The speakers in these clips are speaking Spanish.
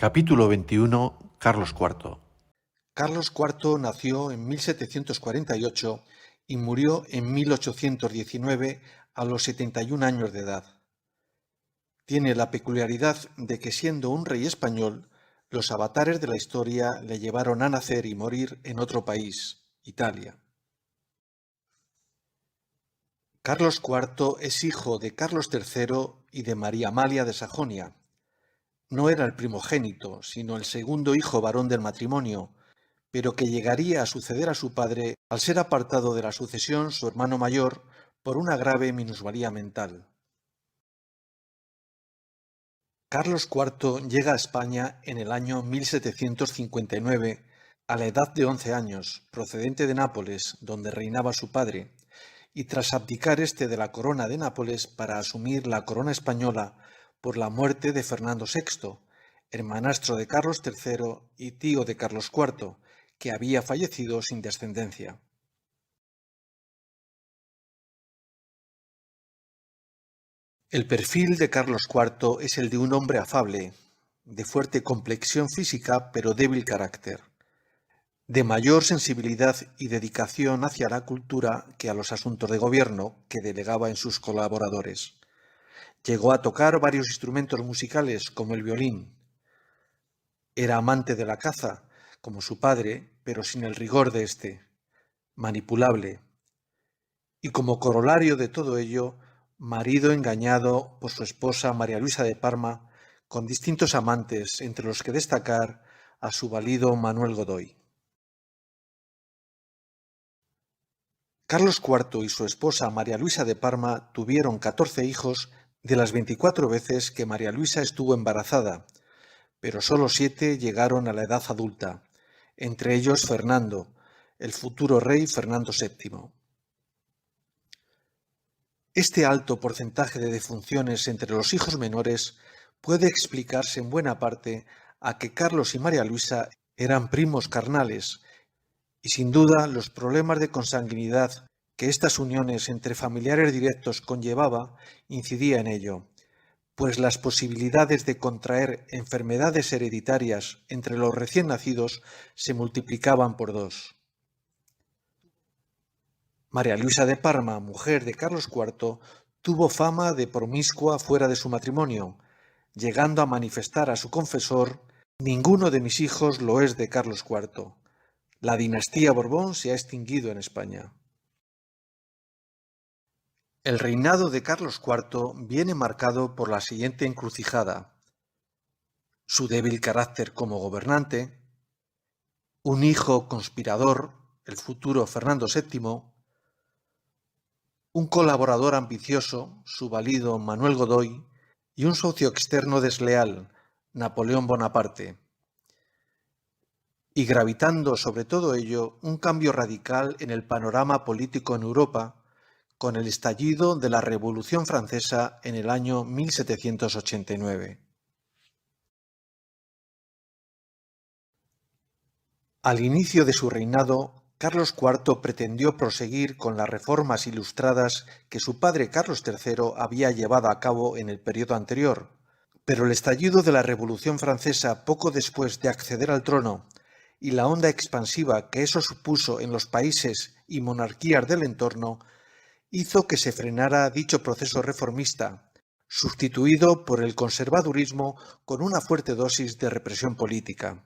Capítulo 21. Carlos IV. Carlos IV nació en 1748 y murió en 1819 a los 71 años de edad. Tiene la peculiaridad de que, siendo un rey español, los avatares de la historia le llevaron a nacer y morir en otro país, Italia. Carlos IV es hijo de Carlos III y de María Amalia de Sajonia. No era el primogénito, sino el segundo hijo varón del matrimonio, pero que llegaría a suceder a su padre al ser apartado de la sucesión su hermano mayor por una grave minusvalía mental. Carlos IV llega a España en el año 1759, a la edad de 11 años, procedente de Nápoles, donde reinaba su padre, y tras abdicar éste de la corona de Nápoles para asumir la corona española por la muerte de Fernando VI, hermanastro de Carlos III y tío de Carlos IV, que había fallecido sin descendencia. El perfil de Carlos IV es el de un hombre afable, de fuerte complexión física pero débil carácter, de mayor sensibilidad y dedicación hacia la cultura que a los asuntos de gobierno que delegaba en sus colaboradores. Llegó a tocar varios instrumentos musicales como el violín. Era amante de la caza, como su padre, pero sin el rigor de éste, manipulable. Y como corolario de todo ello, marido engañado por su esposa María Luisa de Parma, con distintos amantes, entre los que destacar a su valido Manuel Godoy. Carlos IV y su esposa María Luisa de Parma tuvieron 14 hijos de las 24 veces que María Luisa estuvo embarazada, pero solo 7 llegaron a la edad adulta, entre ellos Fernando, el futuro rey Fernando VII. Este alto porcentaje de defunciones entre los hijos menores puede explicarse en buena parte a que Carlos y María Luisa eran primos carnales, y sin duda los problemas de consanguinidad que estas uniones entre familiares directos conllevaba incidía en ello, pues las posibilidades de contraer enfermedades hereditarias entre los recién nacidos se multiplicaban por 2. María Luisa de Parma, mujer de Carlos IV, tuvo fama de promiscua fuera de su matrimonio, llegando a manifestar a su confesor: «Ninguno de mis hijos lo es de Carlos IV. La dinastía Borbón se ha extinguido en España». El reinado de Carlos IV viene marcado por la siguiente encrucijada: su débil carácter como gobernante, un hijo conspirador, el futuro Fernando VII, un colaborador ambicioso, su valido Manuel Godoy, y un socio externo desleal, Napoleón Bonaparte. Y gravitando sobre todo ello, un cambio radical en el panorama político en Europa, con el estallido de la Revolución Francesa en el año 1789. Al inicio de su reinado, Carlos IV pretendió proseguir con las reformas ilustradas que su padre Carlos III había llevado a cabo en el periodo anterior, pero el estallido de la Revolución Francesa poco después de acceder al trono y la onda expansiva que eso supuso en los países y monarquías del entorno hizo que se frenara dicho proceso reformista, sustituido por el conservadurismo con una fuerte dosis de represión política.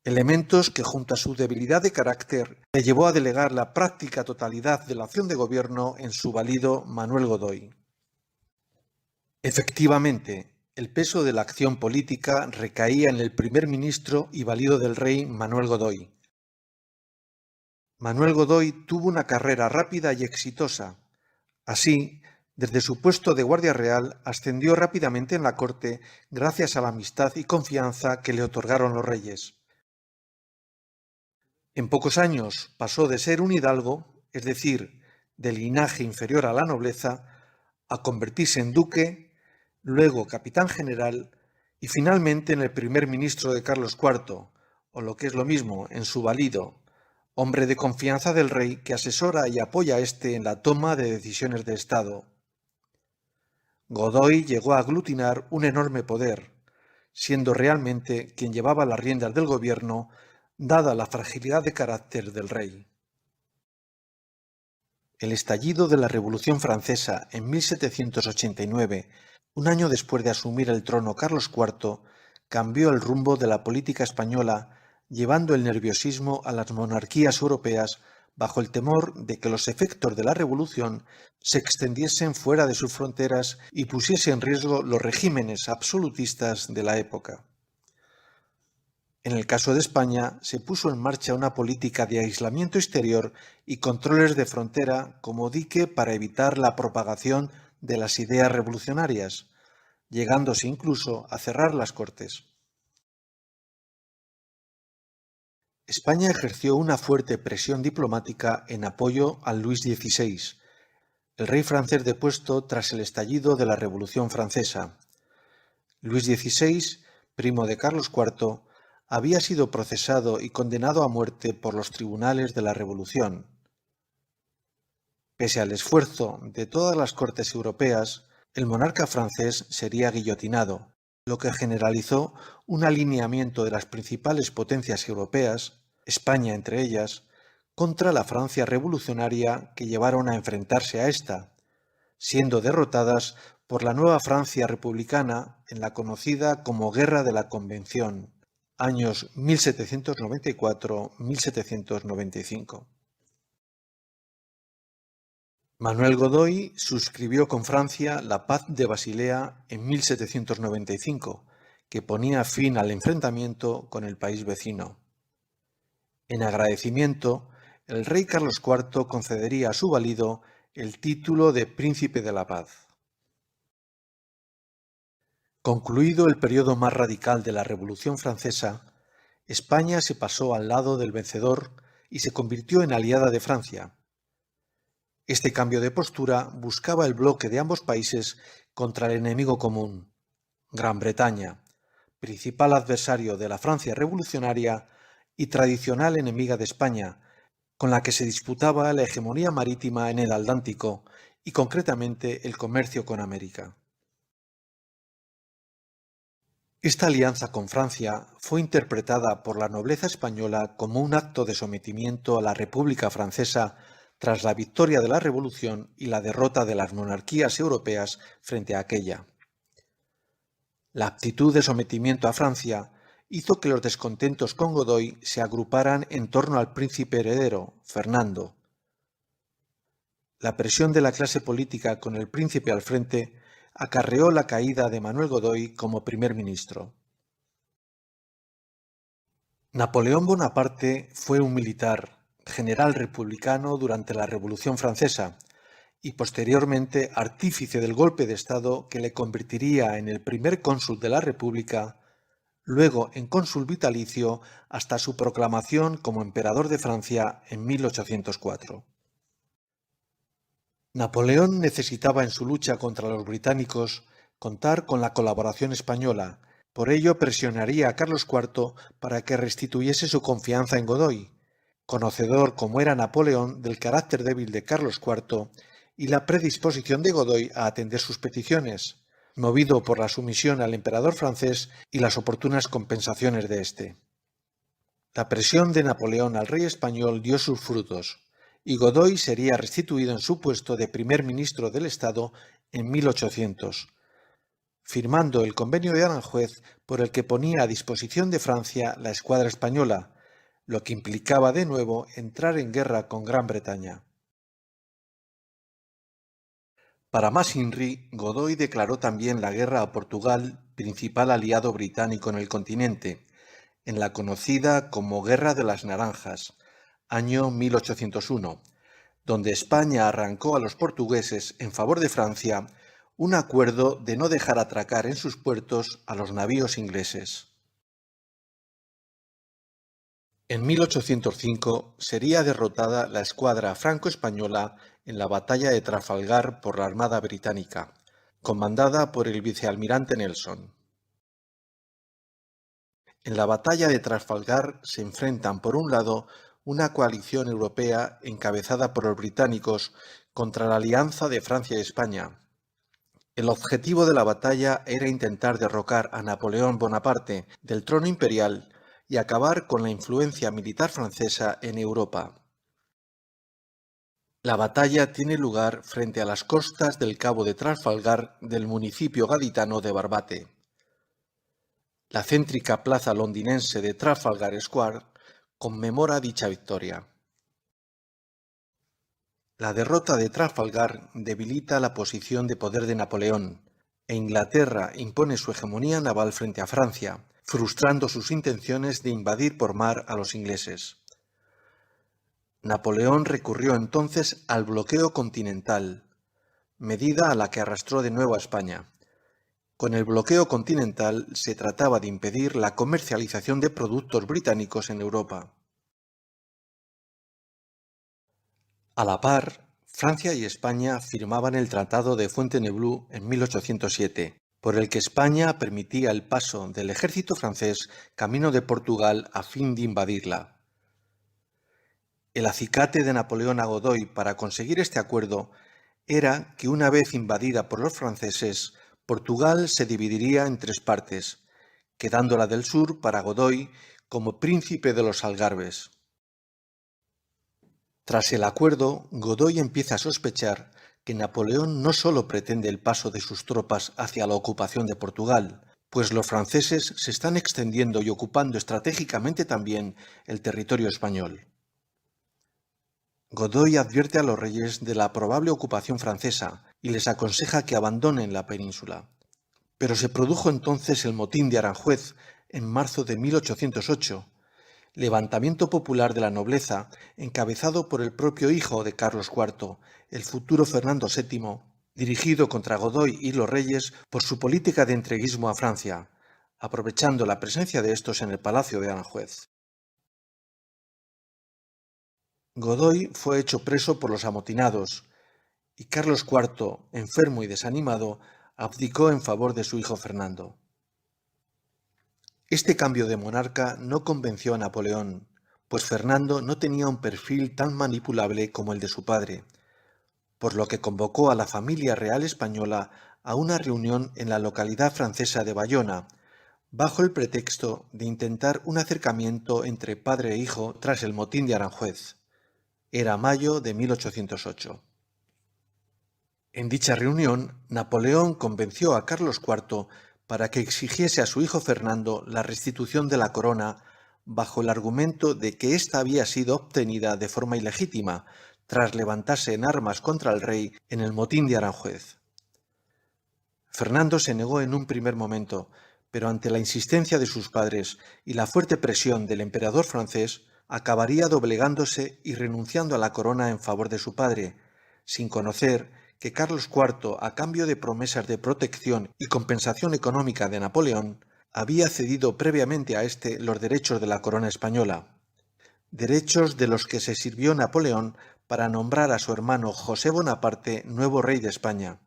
Elementos que, junto a su debilidad de carácter, le llevó a delegar la práctica totalidad de la acción de gobierno en su valido Manuel Godoy. Efectivamente, el peso de la acción política recaía en el primer ministro y valido del rey Manuel Godoy. Manuel Godoy tuvo una carrera rápida y exitosa. Así, desde su puesto de guardia real, ascendió rápidamente en la corte gracias a la amistad y confianza que le otorgaron los reyes. En pocos años pasó de ser un hidalgo, es decir, de linaje inferior a la nobleza, a convertirse en duque, luego capitán general y finalmente en el primer ministro de Carlos IV, o lo que es lo mismo, en su valido, hombre de confianza del rey que asesora y apoya a éste en la toma de decisiones de Estado. Godoy llegó a aglutinar un enorme poder. siendo realmente quien llevaba las riendas del gobierno, dada la fragilidad de carácter del rey. El estallido de la Revolución Francesa en 1789, un año después de asumir el trono Carlos IV, cambió el rumbo de la política española, llevando el nerviosismo a las monarquías europeas bajo el temor de que los efectos de la revolución se extendiesen fuera de sus fronteras y pusiese en riesgo los regímenes absolutistas de la época. En el caso de España, se puso en marcha una política de aislamiento exterior y controles de frontera como dique para evitar la propagación de las ideas revolucionarias, llegándose incluso a cerrar las Cortes. España ejerció una fuerte presión diplomática en apoyo al Luis XVI, el rey francés depuesto tras el estallido de la Revolución Francesa. Luis XVI, primo de Carlos IV, había sido procesado y condenado a muerte por los tribunales de la Revolución. Pese al esfuerzo de todas las cortes europeas, el monarca francés sería guillotinado, lo que generalizó un alineamiento de las principales potencias europeas, España entre ellas, contra la Francia revolucionaria que llevaron a enfrentarse a esta, siendo derrotadas por la nueva Francia republicana en la conocida como Guerra de la Convención, años 1794-1795. Manuel Godoy suscribió con Francia la Paz de Basilea en 1795, que ponía fin al enfrentamiento con el país vecino. En agradecimiento, el rey Carlos IV concedería a su valido el título de Príncipe de la Paz. Concluido el periodo más radical de la Revolución Francesa, España se pasó al lado del vencedor y se convirtió en aliada de Francia. Este cambio de postura buscaba el bloque de ambos países contra el enemigo común, Gran Bretaña, principal adversario de la Francia revolucionaria y tradicional enemiga de España, con la que se disputaba la hegemonía marítima en el Atlántico y concretamente el comercio con América. Esta alianza con Francia fue interpretada por la nobleza española como un acto de sometimiento a la República Francesa tras la victoria de la Revolución y la derrota de las monarquías europeas frente a aquella. La actitud de sometimiento a Francia hizo que los descontentos con Godoy se agruparan en torno al príncipe heredero, Fernando. La presión de la clase política con el príncipe al frente acarreó la caída de Manuel Godoy como primer ministro. Napoleón Bonaparte fue un militar, general republicano durante la Revolución Francesa y posteriormente artífice del golpe de Estado que le convertiría en el primer cónsul de la República, luego en cónsul vitalicio hasta su proclamación como emperador de Francia en 1804. Napoleón necesitaba en su lucha contra los británicos contar con la colaboración española. Por ello presionaría a Carlos IV para que restituyese su confianza en Godoy, conocedor como era Napoleón del carácter débil de Carlos IV y la predisposición de Godoy a atender sus peticiones, movido por la sumisión al emperador francés y las oportunas compensaciones de éste. La presión de Napoleón al rey español dio sus frutos, y Godoy sería restituido en su puesto de primer ministro del Estado en 1800, firmando el Convenio de Aranjuez por el que ponía a disposición de Francia la escuadra española, lo que implicaba de nuevo entrar en guerra con Gran Bretaña. Para más Inri, Godoy declaró también la guerra a Portugal, principal aliado británico en el continente, en la conocida como Guerra de las Naranjas, año 1801, donde España arrancó a los portugueses en favor de Francia un acuerdo de no dejar atracar en sus puertos a los navíos ingleses. En 1805 sería derrotada la escuadra franco-española en la batalla de Trafalgar por la Armada Británica, comandada por el vicealmirante Nelson. En la batalla de Trafalgar se enfrentan por un lado una coalición europea encabezada por los británicos contra la alianza de Francia y España. El objetivo de la batalla era intentar derrocar a Napoleón Bonaparte del trono imperial y acabar con la influencia militar francesa en Europa. La batalla tiene lugar frente a las costas del Cabo de Trafalgar del municipio gaditano de Barbate. La céntrica plaza londinense de Trafalgar Square conmemora dicha victoria. La derrota de Trafalgar debilita la posición de poder de Napoleón, e Inglaterra impone su hegemonía naval frente a Francia, frustrando sus intenciones de invadir por mar a los ingleses. Napoleón recurrió entonces al bloqueo continental, medida a la que arrastró de nuevo a España. Con el bloqueo continental se trataba de impedir la comercialización de productos británicos en Europa. A la par, Francia y España firmaban el Tratado de Fontainebleau en 1807, por el que España permitía el paso del ejército francés camino de Portugal a fin de invadirla. El acicate de Napoleón a Godoy para conseguir este acuerdo era que una vez invadida por los franceses, Portugal se dividiría en tres partes, quedando la del sur para Godoy como príncipe de los Algarbes. Tras el acuerdo, Godoy empieza a sospechar que Napoleón no solo pretende el paso de sus tropas hacia la ocupación de Portugal, pues los franceses se están extendiendo y ocupando estratégicamente también el territorio español. Godoy advierte a los reyes de la probable ocupación francesa y les aconseja que abandonen la península. Pero se produjo entonces el motín de Aranjuez en marzo de 1808, levantamiento popular de la nobleza encabezado por el propio hijo de Carlos IV, el futuro Fernando VII, dirigido contra Godoy y los reyes por su política de entreguismo a Francia, aprovechando la presencia de estos en el palacio de Aranjuez. Godoy fue hecho preso por los amotinados, y Carlos IV, enfermo y desanimado, abdicó en favor de su hijo Fernando. Este cambio de monarca no convenció a Napoleón, pues Fernando no tenía un perfil tan manipulable como el de su padre, por lo que convocó a la familia real española a una reunión en la localidad francesa de Bayona, bajo el pretexto de intentar un acercamiento entre padre e hijo tras el motín de Aranjuez. Era mayo de 1808. En dicha reunión, Napoleón convenció a Carlos IV para que exigiese a su hijo Fernando la restitución de la corona bajo el argumento de que ésta había sido obtenida de forma ilegítima tras levantarse en armas contra el rey en el motín de Aranjuez. Fernando se negó en un primer momento, pero ante la insistencia de sus padres y la fuerte presión del emperador francés, acabaría doblegándose y renunciando a la corona en favor de su padre, sin conocer que Carlos IV, a cambio de promesas de protección y compensación económica de Napoleón, había cedido previamente a éste los derechos de la corona española, derechos de los que se sirvió Napoleón para nombrar a su hermano José Bonaparte nuevo rey de España.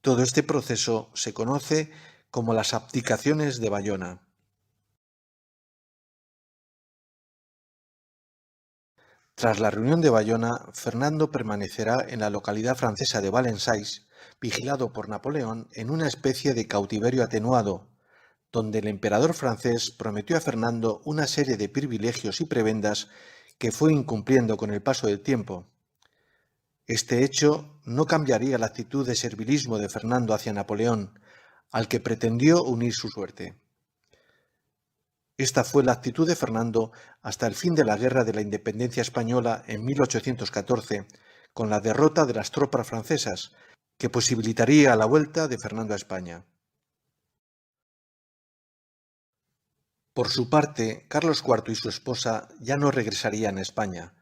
Todo este proceso se conoce como las abdicaciones de Bayona. Tras la reunión de Bayona, Fernando permanecerá en la localidad francesa de Valenciennes, vigilado por Napoleón en una especie de cautiverio atenuado, donde el emperador francés prometió a Fernando una serie de privilegios y prebendas que fue incumpliendo con el paso del tiempo. Este hecho no cambiaría la actitud de servilismo de Fernando hacia Napoleón, al que pretendió unir su suerte. Esta fue la actitud de Fernando hasta el fin de la Guerra de la Independencia Española en 1814, con la derrota de las tropas francesas, que posibilitaría la vuelta de Fernando a España. Por su parte, Carlos IV y su esposa ya no regresarían a España.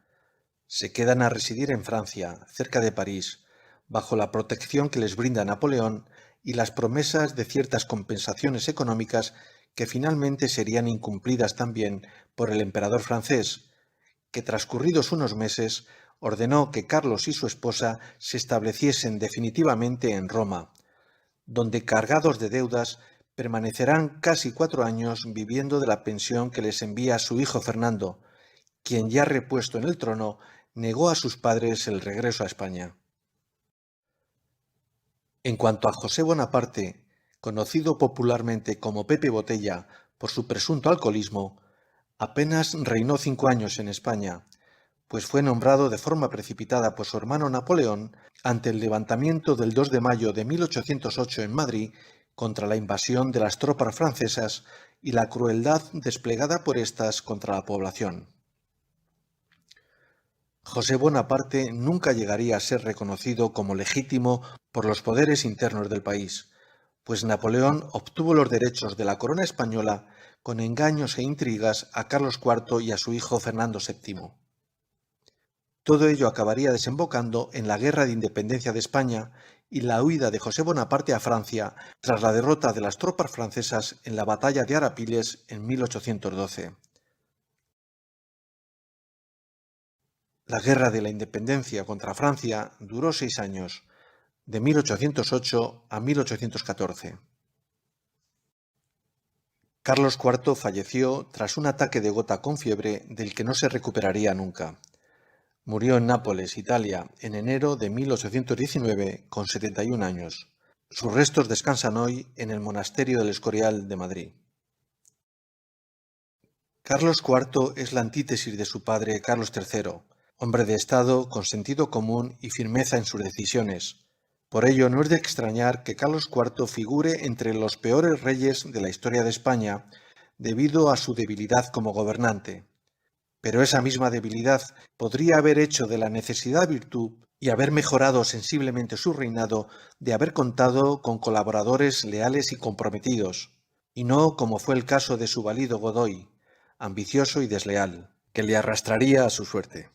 Se quedan a residir en Francia, cerca de París, bajo la protección que les brinda Napoleón y las promesas de ciertas compensaciones económicas que finalmente serían incumplidas también por el emperador francés, que transcurridos unos meses ordenó que Carlos y su esposa se estableciesen definitivamente en Roma, donde, cargados de deudas, permanecerán casi 4 años viviendo de la pensión que les envía su hijo Fernando, quien, ya repuesto en el trono, negó a sus padres el regreso a España. En cuanto a José Bonaparte, conocido popularmente como Pepe Botella por su presunto alcoholismo, apenas reinó 5 años en España, pues fue nombrado de forma precipitada por su hermano Napoleón ante el levantamiento del 2 de mayo de 1808 en Madrid contra la invasión de las tropas francesas y la crueldad desplegada por éstas contra la población. José Bonaparte nunca llegaría a ser reconocido como legítimo por los poderes internos del país, pues Napoleón obtuvo los derechos de la corona española con engaños e intrigas a Carlos IV y a su hijo Fernando VII. Todo ello acabaría desembocando en la Guerra de Independencia de España y la huida de José Bonaparte a Francia tras la derrota de las tropas francesas en la batalla de Arapiles en 1812. La Guerra de la Independencia contra Francia duró 6 años, de 1808 a 1814. Carlos IV falleció tras un ataque de gota con fiebre del que no se recuperaría nunca. Murió en Nápoles, Italia, en enero de 1819 con 71 años. Sus restos descansan hoy en el Monasterio del Escorial de Madrid. Carlos IV es la antítesis de su padre Carlos III, hombre de Estado con sentido común y firmeza en sus decisiones. Por ello no es de extrañar que Carlos IV figure entre los peores reyes de la historia de España debido a su debilidad como gobernante. Pero esa misma debilidad podría haber hecho de la necesidad virtud y haber mejorado sensiblemente su reinado de haber contado con colaboradores leales y comprometidos, y no como fue el caso de su valido Godoy, ambicioso y desleal, que le arrastraría a su suerte.